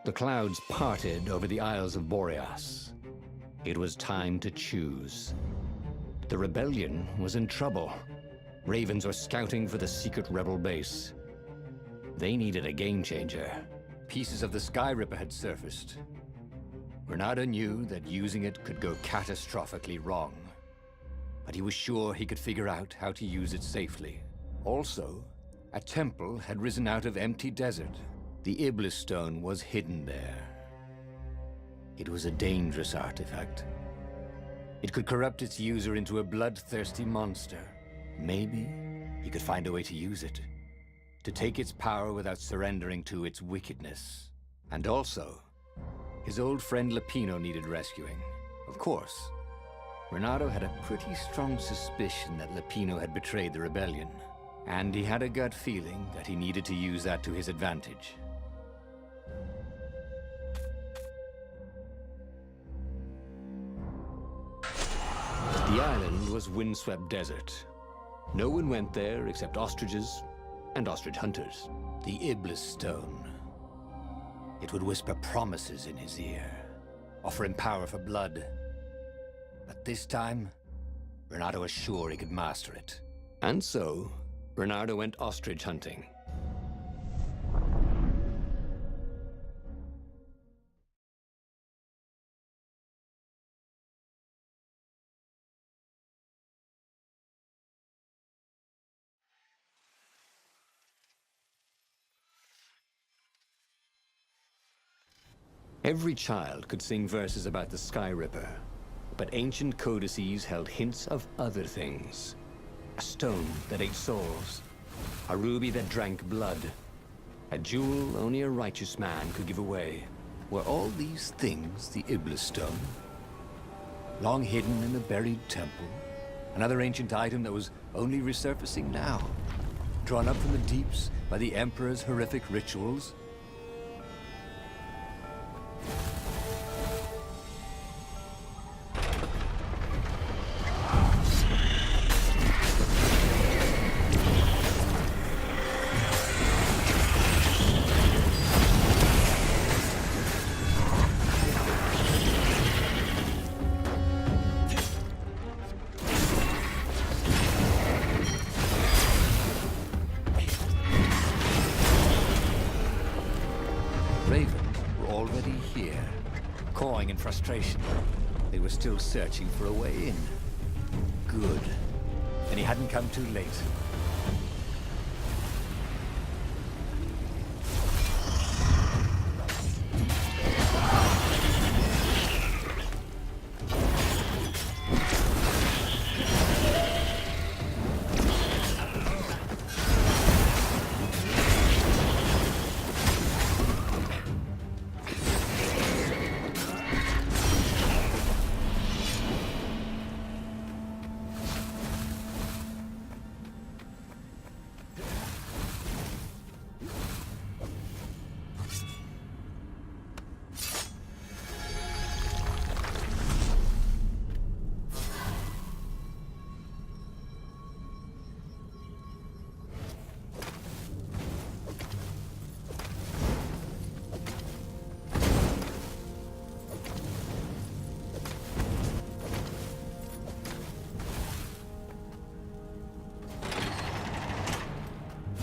The clouds parted over the Isles of Boreas. It was time to choose. The rebellion was in trouble. Ravens were scouting for the secret rebel base. They needed a game changer. Pieces of the Sky Ripper had surfaced. Reynardo knew that using it could go catastrophically wrong, but he was sure he could figure out how to use it safely. Also, a temple had risen out of empty desert. The Iblis stone was hidden there. It was a dangerous artifact. It could corrupt its user into a bloodthirsty monster. Maybe he could find a way to use it, to take its power without surrendering to its wickedness. And also, his old friend Lupino needed rescuing. Of course, Reynardo had a pretty strong suspicion that Lupino had betrayed the rebellion, and he had a gut feeling that he needed to use that to his advantage. The island was windswept desert. No one went there except ostriches and ostrich hunters. The Iblis stone. It would whisper promises in his ear, offer him power for blood. But this time, Reynardo was sure he could master it. And so, Reynardo went ostrich hunting. Every child could sing verses about the Sky Ripper, but ancient codices held hints of other things. A stone that ate souls, a ruby that drank blood, a jewel only a righteous man could give away. Were all these things the Iblis stone? Long hidden in a buried temple? Another ancient item that was only resurfacing now? Drawn up from the deeps by the Emperor's horrific rituals? Frustration. They were still searching for a way in. Good. And he hadn't come too late.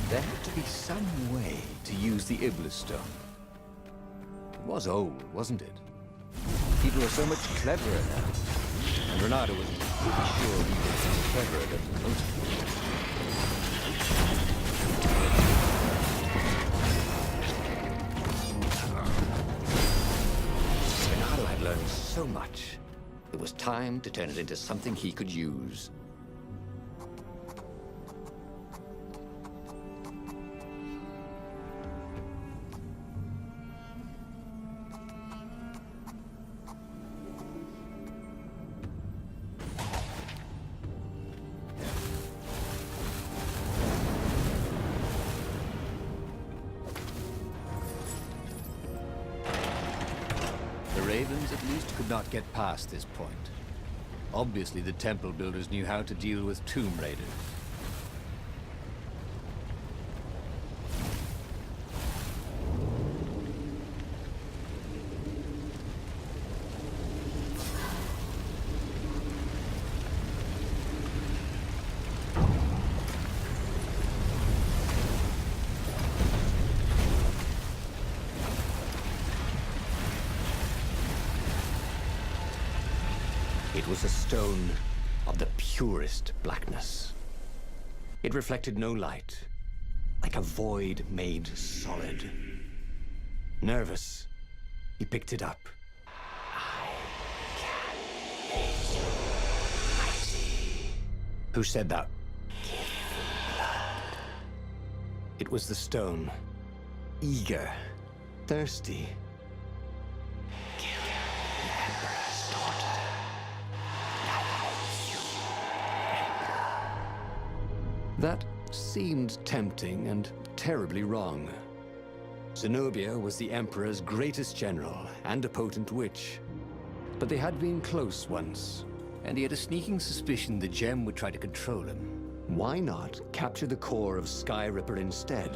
There had to be some way to use the Iblis stone. It was old, wasn't it? People were so much cleverer now. And Reynardo was pretty sure he was cleverer than most people. Reynardo had learned so much. It was time to turn it into something he could use. Ravens at least could not get past this point. Obviously, the temple builders knew how to deal with tomb raiders. It was a stone of the purest blackness. It reflected no light, like a void made solid. Nervous, he picked it up. I can make you mighty. Who said that? Give me blood. It was the stone, eager, thirsty. Kill the Emperor's daughter. That seemed tempting and terribly wrong. Zenobia was the Emperor's greatest general and a potent witch. But they had been close once, and he had a sneaking suspicion the gem would try to control him. Why not capture the core of Sky Ripper instead?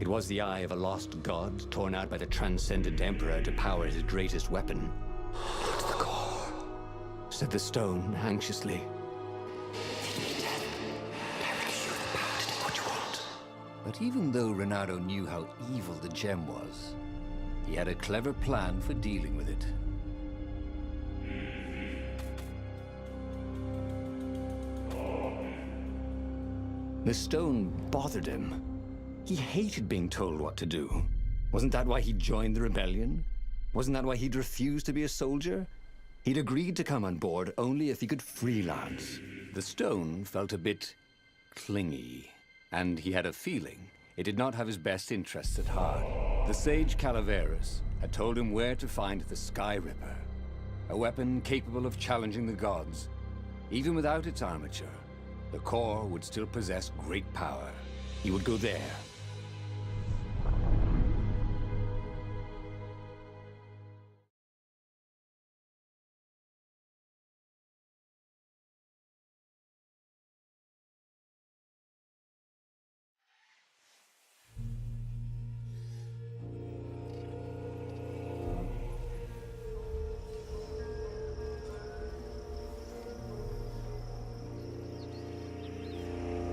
It was the eye of a lost god torn out by the transcendent Emperor to power his greatest weapon. "It's the core," said the stone anxiously. But even though Reynardo knew how evil the gem was, he had a clever plan for dealing with it. The stone bothered him. He hated being told what to do. Wasn't that why he joined the rebellion? Wasn't that why he'd refused to be a soldier? He'd agreed to come on board only if he could freelance. The stone felt a bit clingy. And he had a feeling it did not have his best interests at heart. The sage Calaveras had told him where to find the Sky Ripper, a weapon capable of challenging the gods. Even without its armature, the core would still possess great power. He would go there.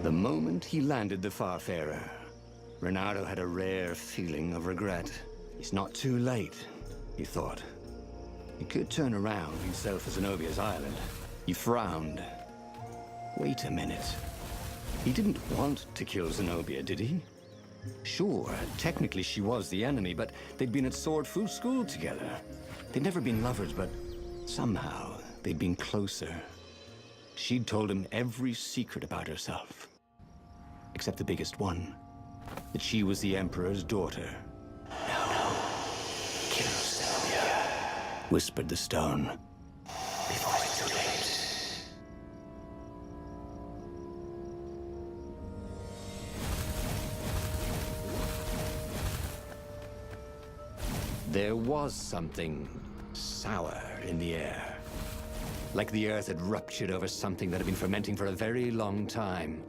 The moment he landed the Farfarer, Reynardo had a rare feeling of regret. It's not too late, he thought. He could turn around and sail for Zenobia's island. He frowned. Wait a minute. He didn't want to kill Zenobia, did he? Sure, technically she was the enemy, but they'd been at Sword Fu School together. They'd never been lovers, but somehow they'd been closer. She'd told him every secret about herself. Except the biggest one. That she was the Emperor's daughter. No. Kill Zenobia, whispered the stone. Before it's too late. There was something sour in the air. Like the earth had ruptured over something that had been fermenting for a very long time.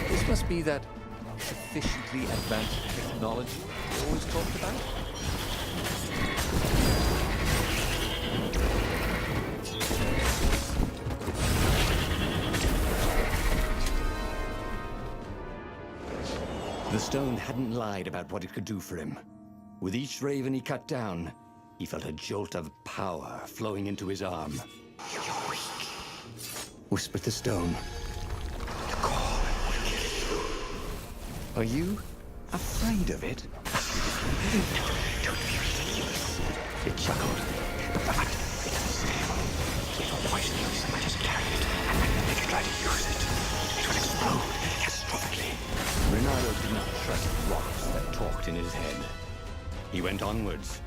This must be that sufficiently advanced technology we always talked about. The stone hadn't lied about what it could do for him. With each raven he cut down, he felt a jolt of power flowing into his arm. "You're weak," whispered the stone. "The core will kill you." "Are you afraid of it?" Don't be ridiculous. It chuckled. "But it doesn't scale. It will poison you if I just carry it. And if you try to use it, it will explode catastrophically." Reynardo did not trust rocks that talked in his head. He went onwards.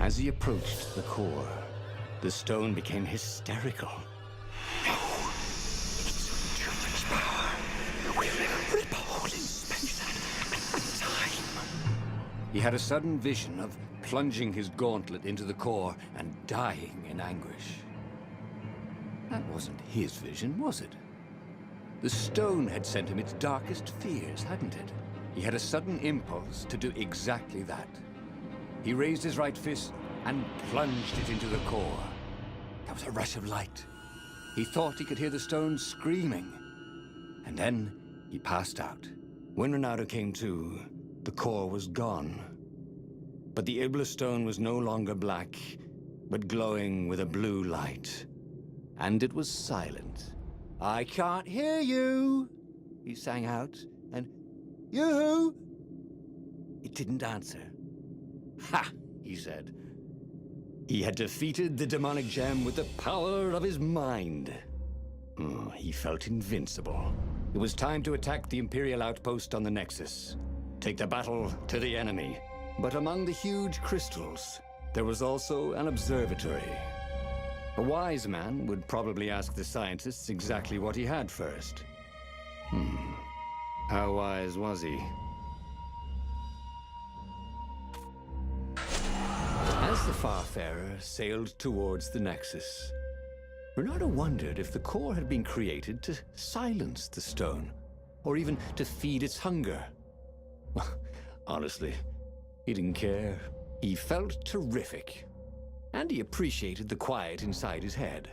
As he approached the core, the stone became hysterical. "No! It's too much power. We'll rip a hole in space and time." He had a sudden vision of plunging his gauntlet into the core and dying in anguish. That wasn't his vision, was it? The stone had sent him its darkest fears, hadn't it? He had a sudden impulse to do exactly that. He raised his right fist and plunged it into the core. There was a rush of light. He thought he could hear the stone screaming. and then he passed out. When Reynardo came to, the core was gone. But the Ibla stone was no longer black, but glowing with a blue light. And it was silent. "I can't hear you," he sang out, and "You?" It didn't answer. "Ha!" he said. He had defeated the demonic gem with the power of his mind. He felt invincible. It was time to attack the Imperial outpost on the Nexus. Take the battle to the enemy. But among the huge crystals, there was also an observatory. A wise man would probably ask the scientists exactly what he had first. How wise was he? As the Farfarer sailed towards the Nexus, Reynardo wondered if the core had been created to silence the stone, or even to feed its hunger. Honestly, he didn't care. He felt terrific, and he appreciated the quiet inside his head.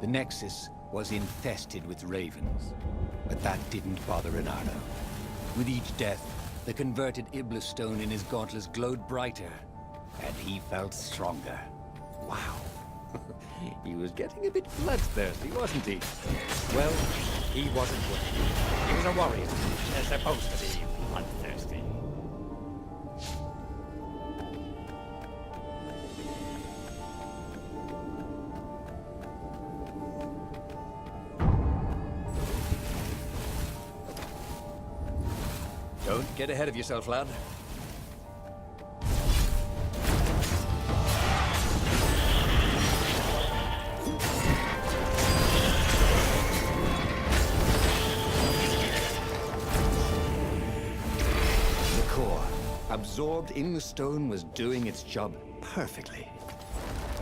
The Nexus was infested with ravens, but that didn't bother Reynardo. With each death, the converted Ibla stone in his gauntlets glowed brighter, and he felt stronger. Wow. He was getting a bit bloodthirsty, wasn't he? Well, he wasn't worried. He was a warrior. They're supposed to be bloodthirsty. Don't get ahead of yourself, lad. The core, absorbed in the stone, was doing its job perfectly.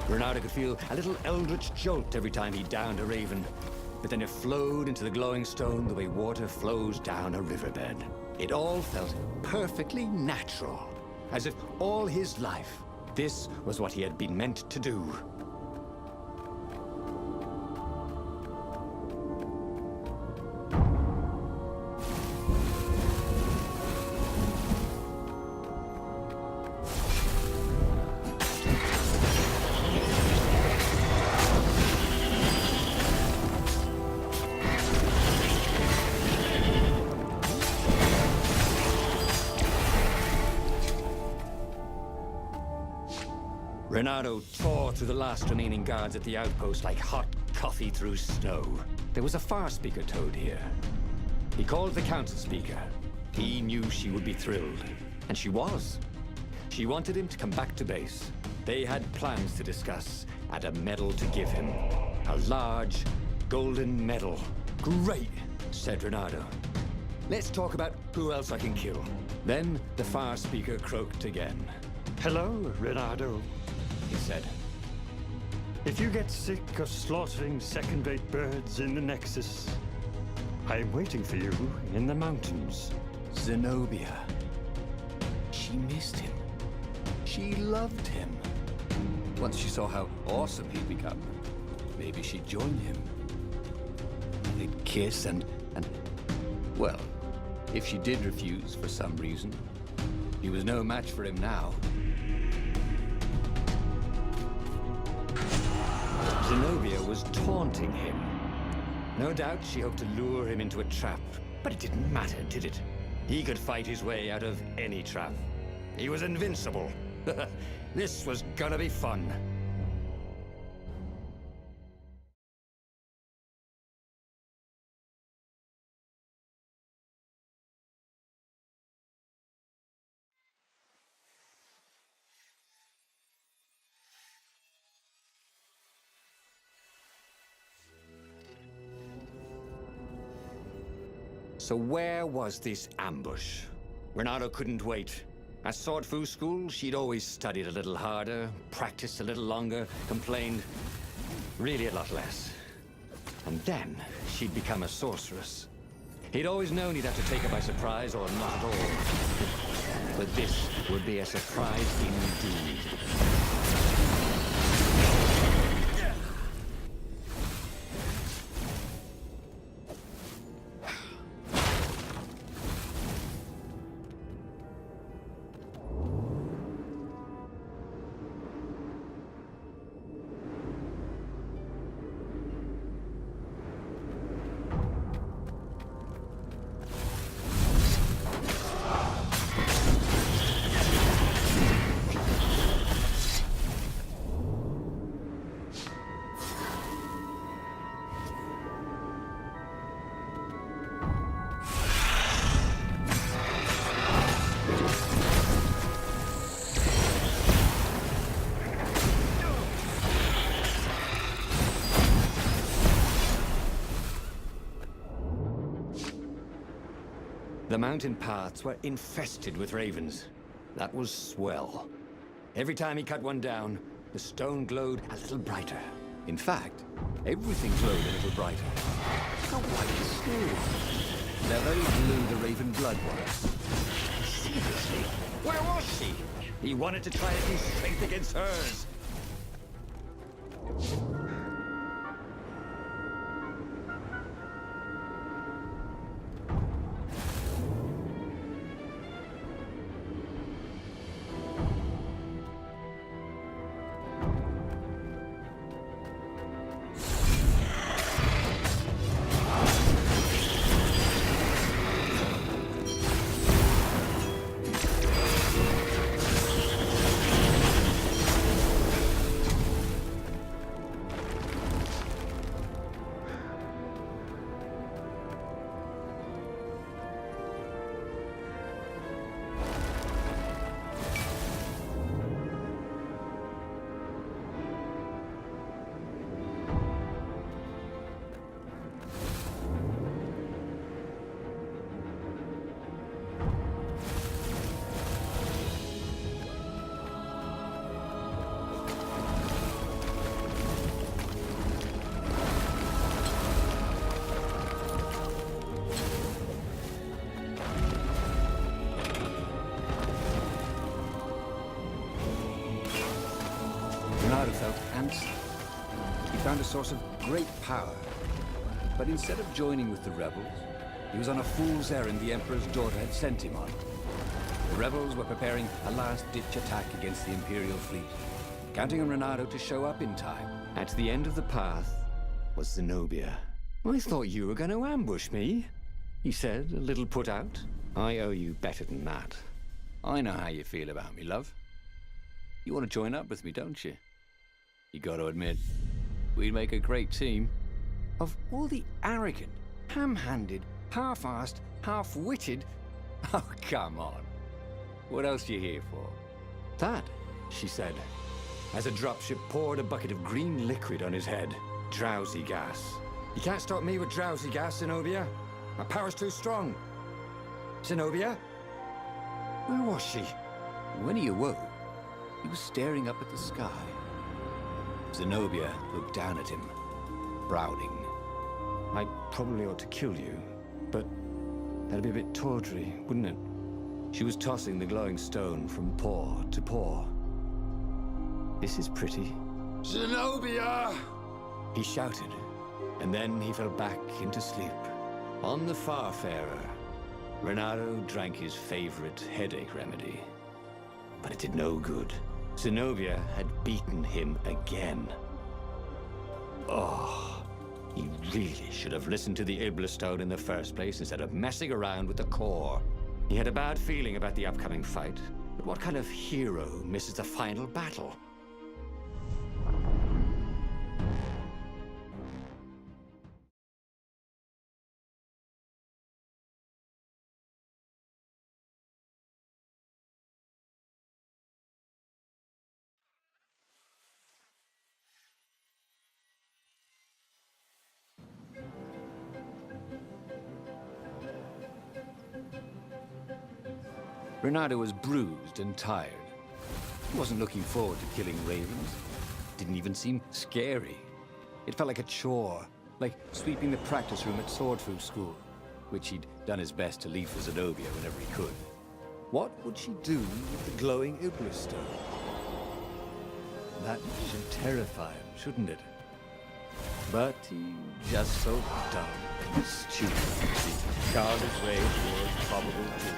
Reynardo could feel a little eldritch jolt every time he downed a raven, but then it flowed into the glowing stone the way water flows down a riverbed. It all felt perfectly natural, as if all his life, this was what he had been meant to do. Reynardo tore through the last remaining guards at the outpost like hot coffee through snow. There was a far speaker toad here. He called the council speaker. He knew she would be thrilled, and she was. She wanted him to come back to base. They had plans to discuss, and a medal to give him. A large, golden medal. Great, said Reynardo. Let's talk about who else I can kill. Then the far speaker croaked again. Hello, Reynardo, He said. if you get sick of slaughtering second-rate birds in the Nexus, I'm waiting for you in the mountains. Zenobia. She missed him. She loved him. Once she saw how awesome he'd become, maybe she'd join him. They'd kiss and... Well, if she did refuse for some reason, he was no match for him now. Zenobia was taunting him. No doubt she hoped to lure him into a trap, but it didn't matter, did it? He could fight his way out of any trap. He was invincible. This was gonna be fun. So where was this ambush? Reynardo couldn't wait. At Sword Fu school, she'd always studied a little harder, practiced a little longer, complained really a lot less. And then she'd become a sorceress. He'd always known he'd have to take her by surprise or not at all. But this would be a surprise indeed. The mountain paths were infested with ravens. That was swell. Every time he cut one down, the stone glowed a little brighter. In fact, everything glowed a little brighter. How white the snow. They're very blue the raven blood was. Seriously? Where was she? He wanted to try his strength against hers. Reynardo felt antsy. He found a source of great power. But instead of joining with the rebels, he was on a fool's errand the Emperor's daughter had sent him on. The rebels were preparing a last-ditch attack against the Imperial fleet, counting on Reynardo to show up in time. At the end of the path was Zenobia. I thought you were going to ambush me, he said, a little put out. I owe you better than that. I know how you feel about me, love. You want to join up with me, don't you? You got to admit, we'd make a great team. Of all the arrogant, ham-handed, half-assed, half-witted... Oh, come on. What else are you here for? That, she said, as a dropship poured a bucket of green liquid on his head. Drowsy gas. You can't stop me with drowsy gas, Zenobia. My power's too strong. Zenobia? Where was she? When he awoke, he was staring up at the sky. Zenobia looked down at him, frowning. I probably ought to kill you, but that'd be a bit tawdry, wouldn't it? She was tossing the glowing stone from paw to paw. This is pretty. Zenobia! He shouted, and then he fell back into sleep. On the Farfarer, Reynardo drank his favorite headache remedy. But it did no good. Zenobia had beaten him again. Oh, he really should have listened to the Iblastone in the first place instead of messing around with the core. He had a bad feeling about the upcoming fight, but what kind of hero misses the final battle? Reynardo was bruised and tired. He wasn't looking forward to killing ravens. Didn't even seem scary. It felt like a chore, like sweeping the practice room at Swordfu School, which he'd done his best to leave for Zenobia whenever he could. What would she do with the glowing Iblis stone? That should terrify him, shouldn't it? But he just so dumb and stupid. He carved his way towards probable doom.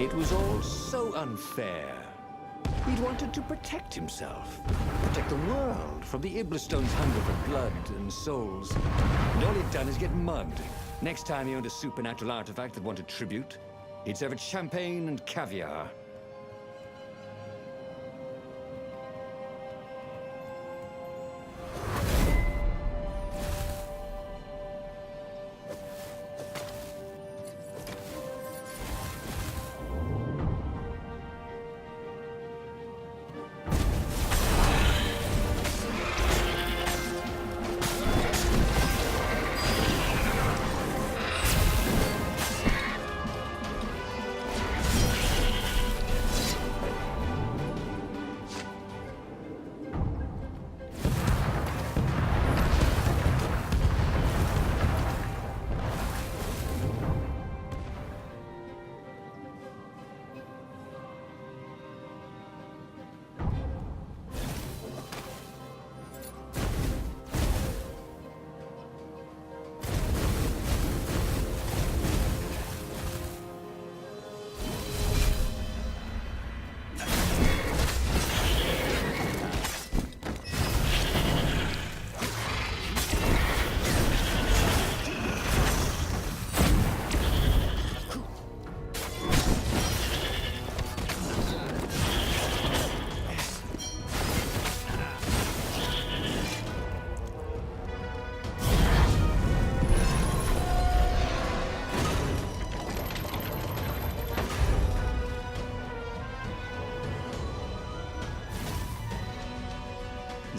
It was all so unfair. He'd wanted to protect himself, protect the world from the Iblisstone's hunger for blood and souls. And all he'd done is get mugged. Next time he owned a supernatural artifact that wanted tribute, he'd serve it champagne and caviar.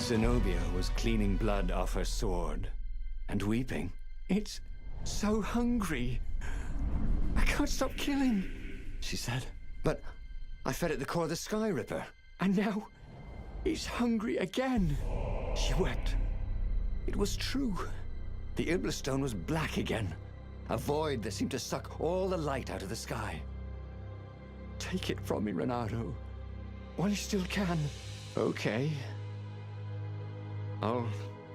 Zenobia was cleaning blood off her sword and weeping. It's so hungry. I can't stop killing, she said. But I fed it the core of the Sky Ripper, and now it's hungry again. She wept. It was true. The Iblisstone was black again, a void that seemed to suck all the light out of the sky. Take it from me, Reynardo, while you still can. Okay. I'll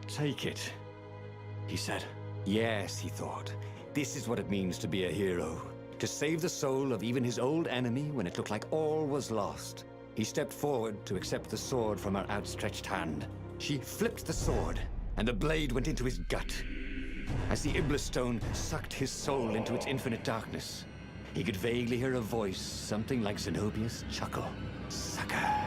take it, he said. Yes, he thought. This is what it means to be a hero. To save the soul of even his old enemy when it looked like all was lost. He stepped forward to accept the sword from her outstretched hand. She flipped the sword, and the blade went into his gut. As the Iblisstone sucked his soul into its infinite darkness, he could vaguely hear a voice, something like Zenobia's chuckle. Sucker.